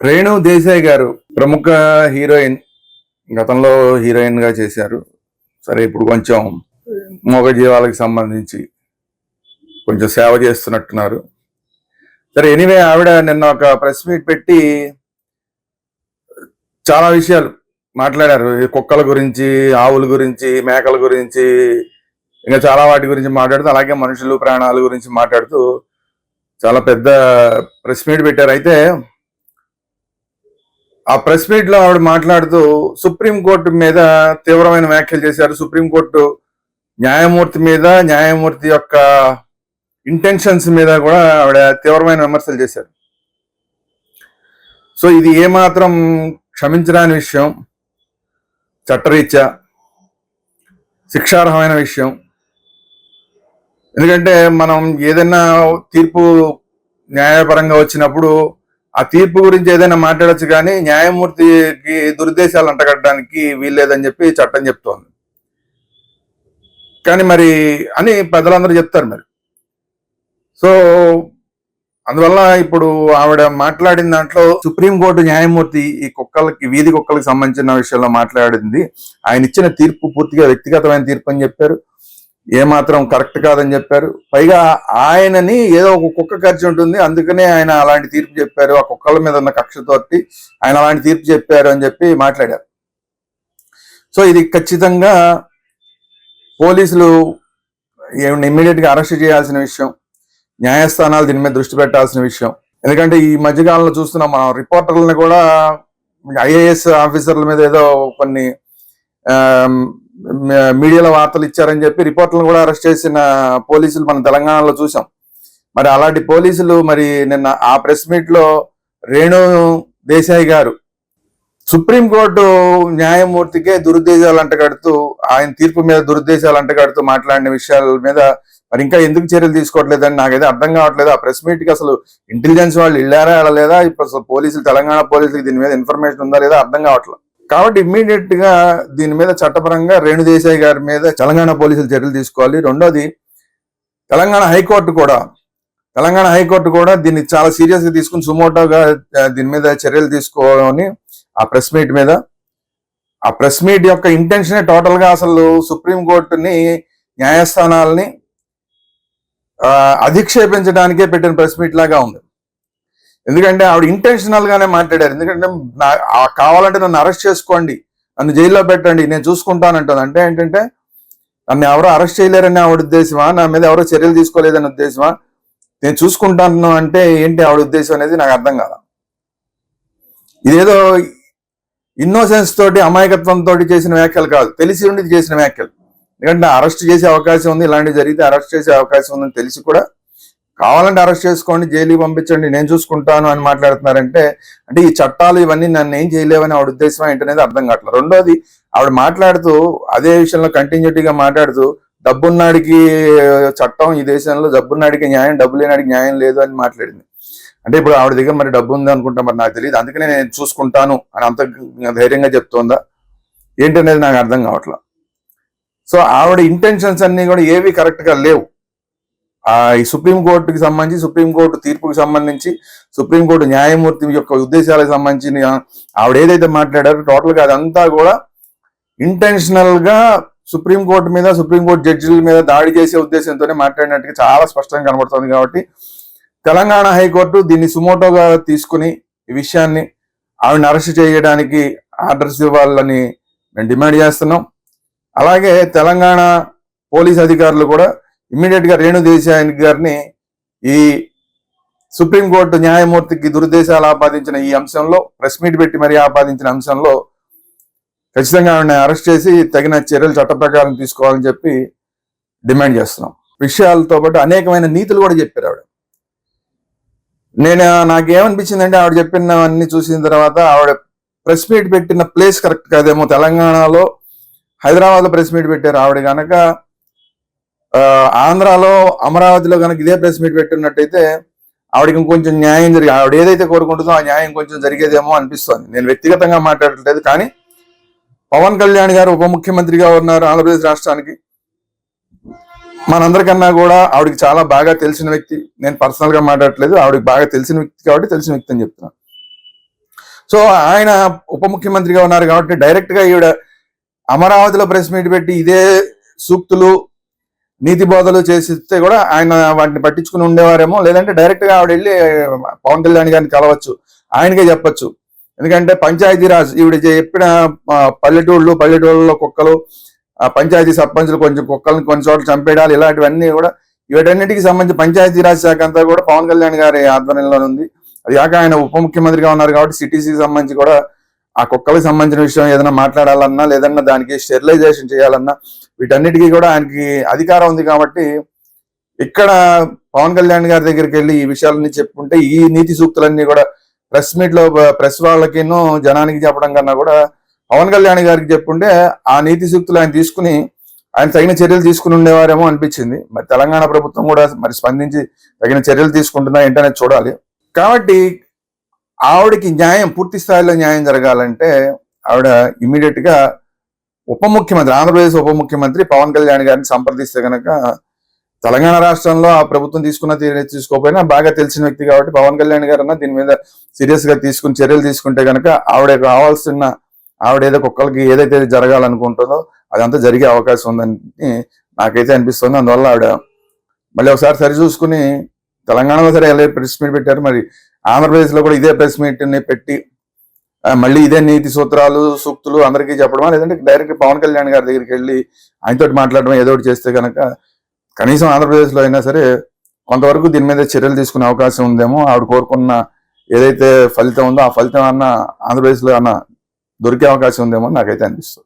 రేణు దేశాయ్ గారు ప్రముఖ హీరోయిన్. గతంలో హీరోయిన్ గా చేశారు. సరే, ఇప్పుడు కొంచెం మూగ జీవాలకు సంబంధించి కొంచెం సేవ చేస్తున్నట్టున్నారు. సరే, ఎనీవే ఆవిడ నిన్న ఒక ప్రెస్ మీట్ పెట్టి చాలా విషయాలు మాట్లాడారు. కుక్కల గురించి, ఆవుల గురించి, మేకల గురించి, ఇంకా చాలా వాటి గురించి మాట్లాడుతూ, అలాగే మనుషులు ప్రాణాల గురించి మాట్లాడుతూ చాలా పెద్ద ప్రెస్ మీట్ పెట్టారు. అయితే ఆ ప్రెస్ మీట్ లో ఆవిడ మాట్లాడుతూ సుప్రీంకోర్టు మీద తీవ్రమైన వ్యాఖ్యలు చేశారు. సుప్రీంకోర్టు న్యాయమూర్తి మీద, న్యాయమూర్తి యొక్క ఇంటెన్షన్స్ మీద కూడా ఆవిడ తీవ్రమైన విమర్శలు చేశారు. సో ఇది ఏమాత్రం క్షమించరాని విషయం, చట్టరీత్యా శిక్షార్హమైన విషయం. ఎందుకంటే మనం ఏదైనా తీర్పు న్యాయపరంగా వచ్చినప్పుడు ఆ తీర్పు గురించి ఏదైనా మాట్లాడచ్చు, కానీ న్యాయమూర్తికి దురుద్దేశాలు అంటగట్టడానికి వీల్లేదని చెప్పి చట్టం చెప్తోంది. కానీ మరి అని పెద్దలందరూ చెప్తారు మరి. సో అందువల్ల ఇప్పుడు ఆవిడ మాట్లాడిన దాంట్లో సుప్రీంకోర్టు న్యాయమూర్తి ఈ కుక్కలకి, వీధి కుక్కలకి సంబంధించిన విషయంలో మాట్లాడింది, ఆయన ఇచ్చిన తీర్పు పూర్తిగా వ్యక్తిగతమైన తీర్పు అని చెప్పారు. ఏమాత్రం కరెక్ట్ కాదని చెప్పారు. పైగా ఆయనని ఏదో ఒక కుక్క ఖర్చు ఉంటుంది, అందుకనే ఆయన అలాంటి తీర్పు చెప్పారు, ఆ కుక్కల మీద ఉన్న కక్షతోటి ఆయన అలాంటి తీర్పు చెప్పారు అని చెప్పి మాట్లాడారు. సో ఇది ఖచ్చితంగా పోలీసులు ఇమ్మీడియట్ గా అరెస్ట్ చేయాల్సిన విషయం, న్యాయస్థానాలు దీని మీద దృష్టి పెట్టాల్సిన విషయం. ఎందుకంటే ఈ మధ్యకాలంలో చూస్తున్నాం మనం, రిపోర్టర్లను కూడా ఐఏఎస్ ఆఫీసర్ల మీద ఏదో కొన్ని మీడియాలో వార్తలు ఇచ్చారని చెప్పి రిపోర్టర్లను కూడా అరెస్ట్ చేసిన పోలీసులు మన తెలంగాణలో చూసాం. మరి అలాంటి పోలీసులు మరి నిన్న ఆ ప్రెస్ మీట్ లో రేణు దేశాయ్ గారు సుప్రీంకోర్టు న్యాయమూర్తికే దురుద్దేశాలు అంటగడుతూ, ఆయన తీర్పు మీద దురుద్దేశాలు అంటగడుతూ మాట్లాడిన విషయాల మీద మరి ఇంకా ఎందుకు చర్యలు తీసుకోవట్లేదని నాకైతే అర్థం కావట్లేదు. ఆ ప్రెస్ మీట్ కి అసలు ఇంటెలిజెన్స్ వాళ్ళు వెళ్ళారా వెళ్ళలేదా, ఇప్పుడు అసలు పోలీసులు, తెలంగాణ పోలీసులకి దీని మీద ఇన్ఫర్మేషన్ ఉందా లేదా అర్థం కావట్లేదు. కాబట్టి ఇమ్మీడియట్ గా దీని మీద చట్టపరంగా రేణు దేశాయ్ గారి మీద తెలంగాణ పోలీసులు చర్యలు తీసుకోవాలి. రెండోది, తెలంగాణ హైకోర్టు కూడా దీన్ని చాలా సీరియస్ గా తీసుకుని సుమోటోగా దీని మీద చర్యలు తీసుకోవాలని ఆ ప్రెస్ మీట్ మీద, ఆ ప్రెస్ మీట్ యొక్క ఇంటెన్షనే టోటల్ గా అసలు సుప్రీంకోర్టుని, న్యాయస్థానాలని అధిక్షేపించడానికే పెట్టిన ప్రెస్ మీట్ లాగా ఉంది. ఎందుకంటే ఆవిడ ఇంటెన్షనల్ గానే మాట్లాడారు. ఎందుకంటే కావాలంటే నన్ను అరెస్ట్ చేసుకోండి, నన్ను జైల్లో పెట్టండి, నేను చూసుకుంటానంటుంది. అంటే ఏంటంటే నన్ను ఎవరో అరెస్ట్ చేయలేరని ఆవిడ ఉద్దేశమా, నా మీద ఎవరో చర్యలు తీసుకోలేదని ఉద్దేశమా, నేను చూసుకుంటాను అంటే ఏంటి ఆవిడ ఉద్దేశం అనేది నాకు అర్థం కాదు. ఇదేదో ఇన్నోసెన్స్ తోటి, అమాయకత్వంతో చేసిన వ్యాఖ్యలు కాదు, తెలిసి ఉండి చేసిన వ్యాఖ్యలు. ఎందుకంటే అరెస్ట్ చేసే అవకాశం ఉంది, ఇలాంటివి జరిగితే అరెస్ట్ చేసే అవకాశం ఉందని తెలిసి కూడా కావాలంటే అరెస్ట్ చేసుకోండి, జైలుకి పంపించండి, నేను చూసుకుంటాను అని మాట్లాడుతున్నారంటే, అంటే ఈ చట్టాలు ఇవన్నీ నన్ను ఏం చేయలేవని ఆవిడ ఉద్దేశం ఏంటనేది అర్థం కావట్లేదు. రెండోది, ఆవిడ మాట్లాడుతూ అదే విషయంలో కంటిన్యూటీగా మాట్లాడుతూ డబ్బున్నాడికి చట్టం ఈ దేశంలో, డబ్బున్నాడికి న్యాయం, డబ్బు లేనాడికి న్యాయం లేదు అని మాట్లాడింది. అంటే ఇప్పుడు ఆవిడ దగ్గర మరి డబ్బు ఉంది అనుకుంటా, మరి నాకు తెలియదు, అందుకనే నేను చూసుకుంటాను అని అంత ధైర్యంగా చెప్తోందా ఏంటనేది నాకు అర్థం కావట్లేదు. సో ఆవిడ ఇంటెన్షన్స్ అన్ని కూడా ఏవి కరెక్ట్ గా లేవు. ఈ సుప్రీంకోర్టుకి సంబంధించి, సుప్రీంకోర్టు తీర్పుకి సంబంధించి, సుప్రీంకోర్టు న్యాయమూర్తి యొక్క ఉద్దేశాలకు సంబంధించి ఆవిడ ఏదైతే మాట్లాడారో టోటల్ గా అదంతా కూడా ఇంటెన్షనల్ గా సుప్రీంకోర్టు మీద, సుప్రీంకోర్టు జడ్జిల మీద దాడి చేసే ఉద్దేశంతోనే మాట్లాడినట్టుగా చాలా స్పష్టంగా కనబడుతుంది. కాబట్టి తెలంగాణ హైకోర్టు దీన్ని సుమోటోగా తీసుకుని ఈ విషయాన్ని ఆవిడని అరెస్ట్ చేయడానికి ఆర్డర్స్ ఇవ్వాలని మేము డిమాండ్ చేస్తున్నాం. అలాగే తెలంగాణ పోలీస్ అధికారులు కూడా ఇమ్మీడియట్ గా రేణు దేశాయ్ గారిని ఈ సుప్రీంకోర్టు న్యాయమూర్తికి దురుద్దేశాలు ఆపాదించిన ఈ అంశంలో, ప్రెస్ మీట్ పెట్టి మరీ ఆపాదించిన అంశంలో ఖచ్చితంగా ఆవిడని అరెస్ట్ చేసి తగిన చర్యలు చట్ట ప్రకారం తీసుకోవాలని చెప్పి డిమాండ్ చేస్తున్నాం. విషయాలతో పాటు అనేకమైన నీతులు కూడా చెప్పారు ఆవిడ. నాకేమనిపించిందంటే ఆవిడ చెప్పినవన్నీ చూసిన తర్వాత ఆవిడ ప్రెస్ మీట్ పెట్టిన ప్లేస్ కరెక్ట్ కాదేమో. తెలంగాణలో, హైదరాబాద్ లో ప్రెస్ మీట్ పెట్టారు. ఆవిడ కనుక ఆంధ్రాలో, అమరావతిలో కనుక ఇదే ప్రెస్ మీట్ పెట్టినట్టయితే ఆవిడకి ఇంకొంచెం న్యాయం ఆవిడ ఏదైతే కోరుకుంటుందో ఆ న్యాయం కొంచెం జరిగేదేమో అనిపిస్తుంది. నేను వ్యక్తిగతంగా మాట్లాడట్లేదు, కానీ పవన్ కళ్యాణ్ గారు ఉప ముఖ్యమంత్రిగా ఉన్నారు ఆంధ్రప్రదేశ్ రాష్ట్రానికి. మనందరికన్నా కూడా ఆవిడకి చాలా బాగా తెలిసిన వ్యక్తి. నేను పర్సనల్ గా మాట్లాడట్లేదు, ఆవిడకి బాగా తెలిసిన వ్యక్తి కాబట్టి తెలిసిన వ్యక్తి అని చెప్తున్నాను. సో ఆయన ఉప ముఖ్యమంత్రిగా ఉన్నారు కాబట్టి డైరెక్ట్ గా ఈవిడ అమరావతిలో ప్రెస్ మీట్ పెట్టి ఇదే సూక్తులు నీతి బోధలు చేసిస్తే కూడా ఆయన వాటిని పట్టించుకుని ఉండేవారేమో, లేదంటే డైరెక్ట్ గా ఆవిడ వెళ్ళి పవన్ కళ్యాణ్ గారిని కలవచ్చు, ఆయనకే చెప్పొచ్చు. ఎందుకంటే పంచాయతీరాజ్ ఈవిడ చెప్పిన పల్లెటూళ్ళలో కుక్కలు, పంచాయతీ సర్పంచులు కొంచెం కుక్కలను కొన్ని చోట్ల చంపేయడాలు, ఇలాంటివన్నీ కూడా వీటన్నిటికి సంబంధించి పంచాయతీరాజ్ శాఖ అంతా కూడా పవన్ కళ్యాణ్ గారి ఆధ్వర్యంలో ఉంది. అది కాక ఆయన ఉప ముఖ్యమంత్రిగా ఉన్నారు కాబట్టి సిటీసీకి సంబంధించి కూడా ఆ కుక్కలకు సంబంధించిన విషయం ఏదైనా మాట్లాడాలన్నా, లేదన్నా దానికి స్టెరిలైజేషన్ చేయాలన్నా, వీటన్నిటికీ కూడా ఆయనకి అధికారం ఉంది. కాబట్టి ఇక్కడ పవన్ కళ్యాణ్ గారి దగ్గరికి వెళ్ళి ఈ విషయాలన్నీ చెప్పుకుంటే, ఈ నీతి సూక్తులన్నీ కూడా ప్రెస్ మీట్ లో ప్రెస్ వాళ్ళకిను జనానికి చెప్పడం కన్నా కూడా పవన్ కళ్యాణ్ గారికి చెప్పుకుంటే ఆ నీతి సూక్తులు ఆయన తీసుకుని ఆయన తగిన చర్యలు తీసుకుని ఉండేవారేమో అనిపించింది. మరి తెలంగాణ ప్రభుత్వం కూడా మరి స్పందించి తగిన చర్యలు తీసుకుంటుందా ఏంటనేది చూడాలి. కాబట్టి ఆవిడకి న్యాయం, పూర్తి స్థాయిలో న్యాయం జరగాలంటే ఆవిడ ఇమీడియట్ గా ఆంధ్రప్రదేశ్ ఉప ముఖ్యమంత్రి పవన్ కళ్యాణ్ గారిని సంప్రదిస్తే కనుక, తెలంగాణ రాష్ట్రంలో ఆ ప్రభుత్వం తీసుకున్న తీసుకోకపోయినా బాగా తెలిసిన వ్యక్తి కాబట్టి పవన్ కళ్యాణ్ గారు అన్న దీని మీద సీరియస్ గా తీసుకుని చర్యలు తీసుకుంటే కనుక ఆవిడ ఏదో కుక్కలకి ఏదైతే జరగాలనుకుంటుందో అదంతా జరిగే అవకాశం ఉందని నాకైతే అనిపిస్తుంది. అందువల్ల ఆవిడ మళ్ళీ ఒకసారి సరి చూసుకుని, తెలంగాణలో సరే ఎలా ప్రెస్ మీట్ పెట్టారు, మరి ఆంధ్రప్రదేశ్ లో కూడా ఇదే ప్రెస్ మీట్ ని పెట్టి మళ్ళీ ఇదే నీతి సూక్తులు అందరికీ చెప్పడమా, లేదంటే డైరెక్ట్ పవన్ కళ్యాణ్ గారి దగ్గరికి వెళ్ళి ఆయనతో మాట్లాడడం ఏదో ఒకటి చేస్తే కనుక కనీసం ఆంధ్రప్రదేశ్ లో అయినా సరే కొంతవరకు దీని మీద చర్యలు తీసుకునే అవకాశం ఉందేమో. ఆవిడ కోరుకున్న ఏదైతే ఫలితం ఉందో ఆ ఫలితం అన్న ఆంధ్రప్రదేశ్ లో అన్న దొరికే అవకాశం ఉందేమో నాకైతే అనిపిస్తుంది.